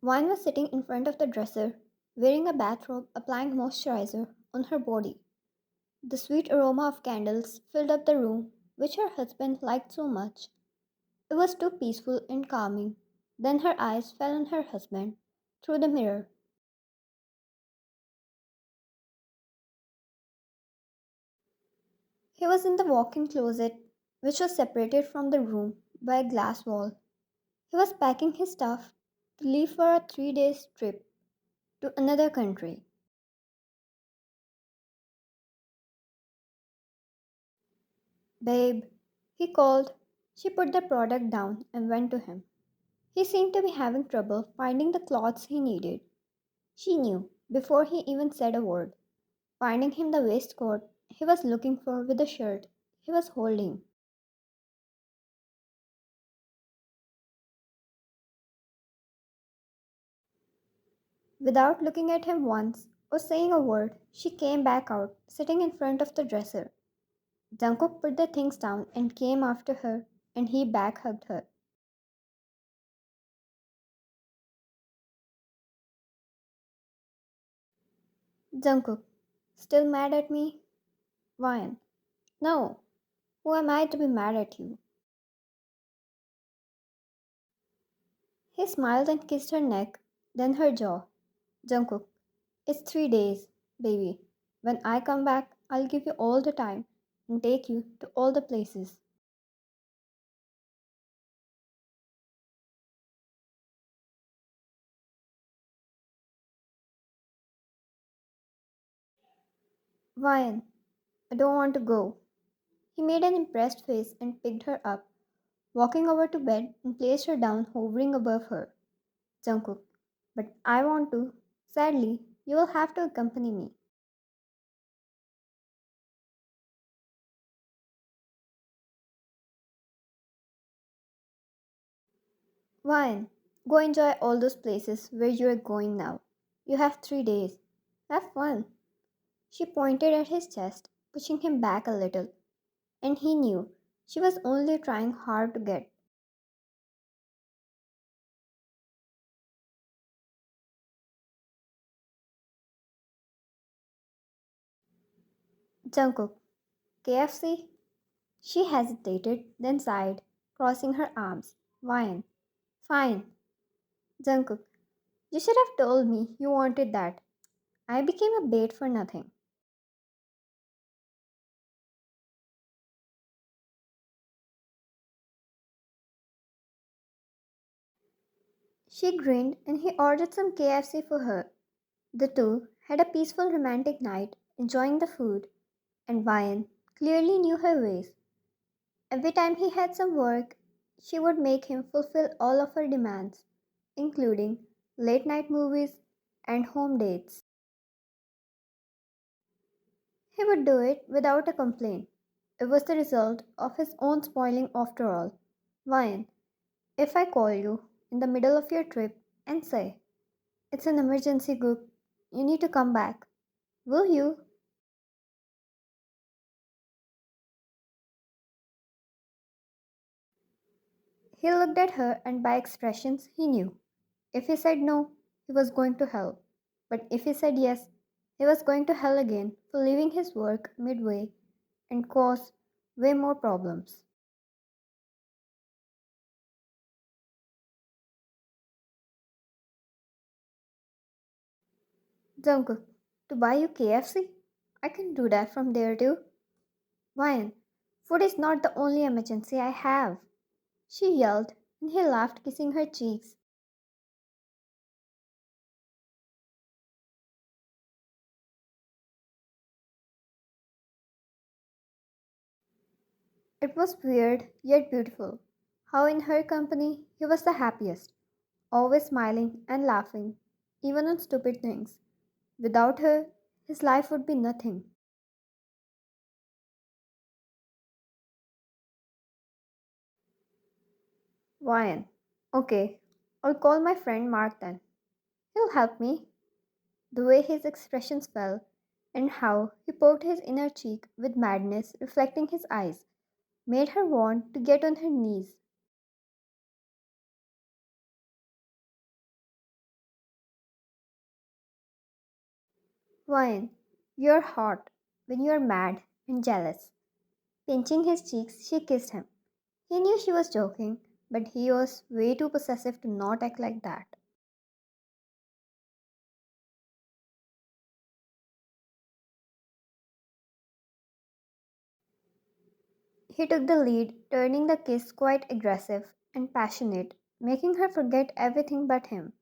Vine was sitting in front of the dresser, wearing a bathrobe, applying moisturizer on her body. The sweet aroma of candles filled up the room, which her husband liked so much. It was too peaceful and calming. Then her eyes fell on her husband through the mirror. He was in the walk in closet, which was separated from the room by a glass wall. He was packing his stuff to leave for a 3 days trip to another country. Babe, he called. She put the product down and went to him. He seemed to be having trouble finding the clothes he needed. She knew, before he even said a word, finding him the waistcoat he was looking for with the shirt he was holding. Without looking at him once or saying a word, she came back out, sitting in front of the dresser. Jungkook put the things down and came after her, and he back hugged her. Jungkook, still mad at me? Ryan, no. Who am I to be mad at you? He smiled and kissed her neck, then her jaw. Jungkook, it's 3 days, baby. When I come back, I'll give you all the time and take you to all the places. Ryan, I don't want to go. He made an impressed face and picked her up, walking over to bed and placed her down, hovering above her. Jungkook, but I want to. Sadly, you will have to accompany me. Ryan, go enjoy all those places where you are going now. You have 3 days. Have fun. She pointed at his chest, pushing him back a little, and he knew she was only trying hard to get. Jungkook, KFC? She hesitated, then sighed, crossing her arms. Ryan, fine. Jungkook, you should have told me you wanted that. I became a bait for nothing. She grinned and he ordered some KFC for her. The two had a peaceful romantic night, enjoying the food, and Ryan clearly knew her ways. Every time he had some work, she would make him fulfill all of her demands, including late night movies and home dates. He would do it without a complaint. It was the result of his own spoiling after all. Ryan, if I call you in the middle of your trip and say, it's an emergency group, you need to come back, will you? He looked at her and by expressions he knew. If he said no, he was going to hell. But if he said yes, he was going to hell again for leaving his work midway and cause way more problems. Jungkook, to buy you KFC? I can do that from there too. Ryan, food is not the only emergency I have. She yelled, and he laughed, kissing her cheeks. It was weird yet beautiful. How in her company he was the happiest, always smiling and laughing, even on stupid things. Without her, his life would be nothing. Ryan, okay, I'll call my friend Mark then. He'll help me. The way his expressions fell, and how he poked his inner cheek with madness reflecting his eyes, made her want to get on her knees. Wine, you're hot when you're mad and jealous. Pinching his cheeks, she kissed him. He knew she was joking, but he was way too possessive to not act like that. He took the lead, turning the kiss quite aggressive and passionate, making her forget everything but him.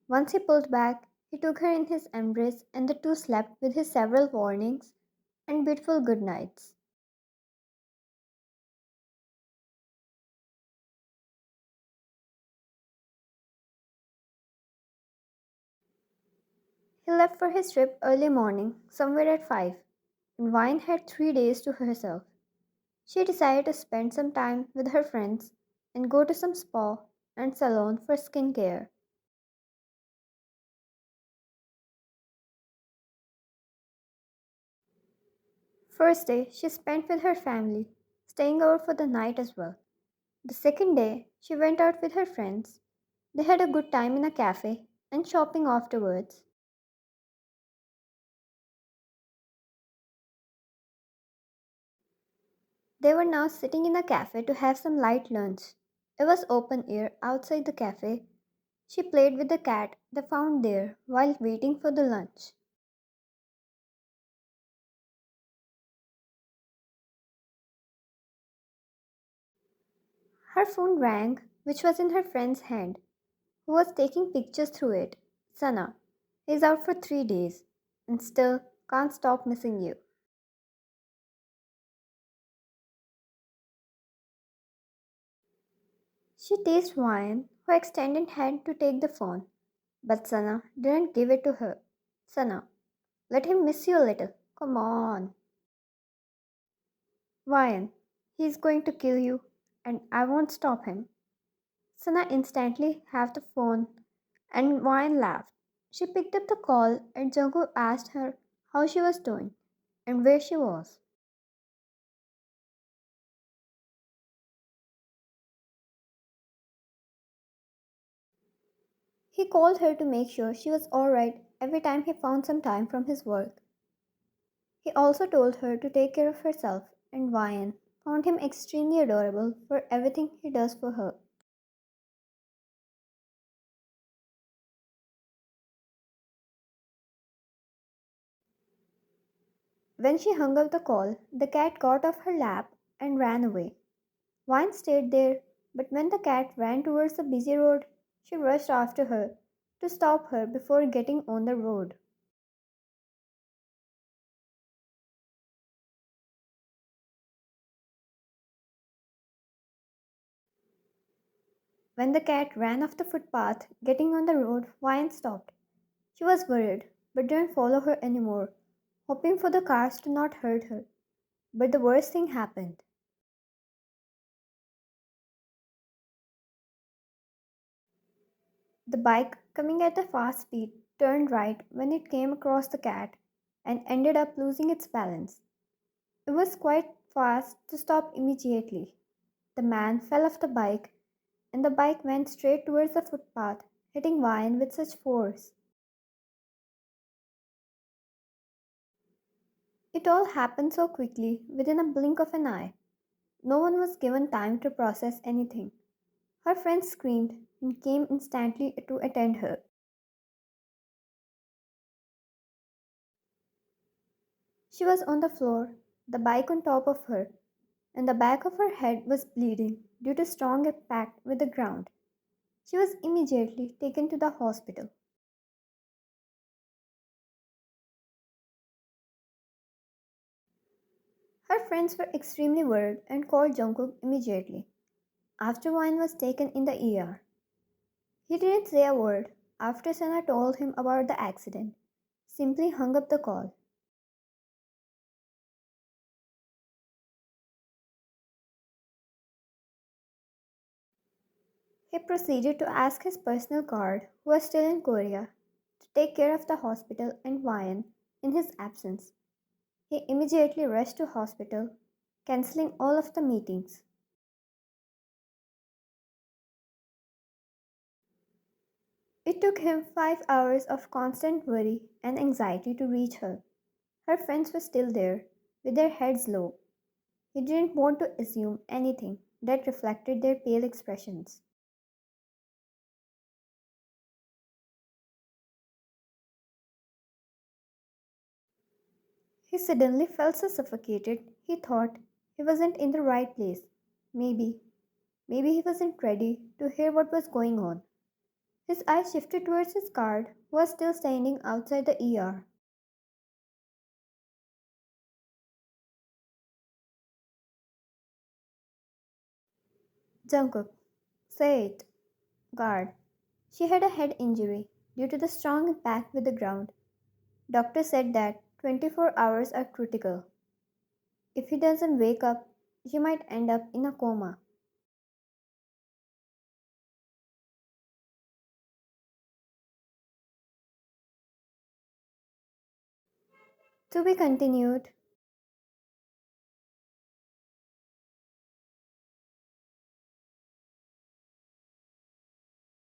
Once he pulled back, he took her in his embrace and the two slept with his several warnings and beautiful good nights. He left for his trip early morning, somewhere at 5, and Vine had 3 days to herself. She decided to spend some time with her friends and go to some spa and salon for skincare. First day she spent with her family, staying over for the night as well. The second day she went out with her friends. They had a good time in a cafe and shopping afterwards. They were now sitting in a cafe to have some light lunch. It was open air outside the cafe. She played with the cat they found there while waiting for the lunch. Her phone rang, which was in her friend's hand, who was taking pictures through it. Sana, he's out for 3 days and still can't stop missing you. She teased Ryan, who extended hand to take the phone, but Sana didn't give it to her. Sana, let him miss you a little. Come on. Ryan, he's going to kill you, and I won't stop him. Sana instantly had the phone, and Ryan laughed. She picked up the call, and Jungkook asked her how she was doing and where she was. He called her to make sure she was alright every time he found some time from his work. He also told her to take care of herself, and Ryan found him extremely adorable for everything he does for her. When she hung up the call, the cat got off her lap and ran away. Ryan stayed there, but when the cat ran towards the busy road, she rushed after her to stop her before getting on the road. When the cat ran off the footpath, getting on the road, Ryan stopped. She was worried, but didn't follow her anymore, hoping for the cars to not hurt her. But the worst thing happened. The bike, coming at a fast speed, turned right when it came across the cat and ended up losing its balance. It was quite fast to stop immediately. The man fell off the bike, and the bike went straight towards the footpath, hitting Ryan with such force. It all happened so quickly, within a blink of an eye. No one was given time to process anything. Her friends screamed and came instantly to attend her. She was on the floor, the bike on top of her, and the back of her head was bleeding due to strong impact with the ground. She was immediately taken to the hospital. Her friends were extremely worried and called Jungkook immediately. After Wine was taken in the ER, he didn't say a word after Sana told him about the accident, simply hung up the call. He proceeded to ask his personal guard, who was still in Korea, to take care of the hospital and Wyan in his absence. He immediately rushed to hospital, cancelling all of the meetings. . It took him 5 hours of constant worry and anxiety to reach her. Her friends were still there, with their heads low. He didn't want to assume anything that reflected their pale expressions. He suddenly felt so suffocated, he thought he wasn't in the right place. Maybe, maybe he wasn't ready to hear what was going on. His eyes shifted towards his guard, who was still standing outside the ER. Jungkook, say it. Guard. She had a head injury due to the strong impact with the ground. Doctor said that 24 hours are critical. If he doesn't wake up, she might end up in a coma. To be continued.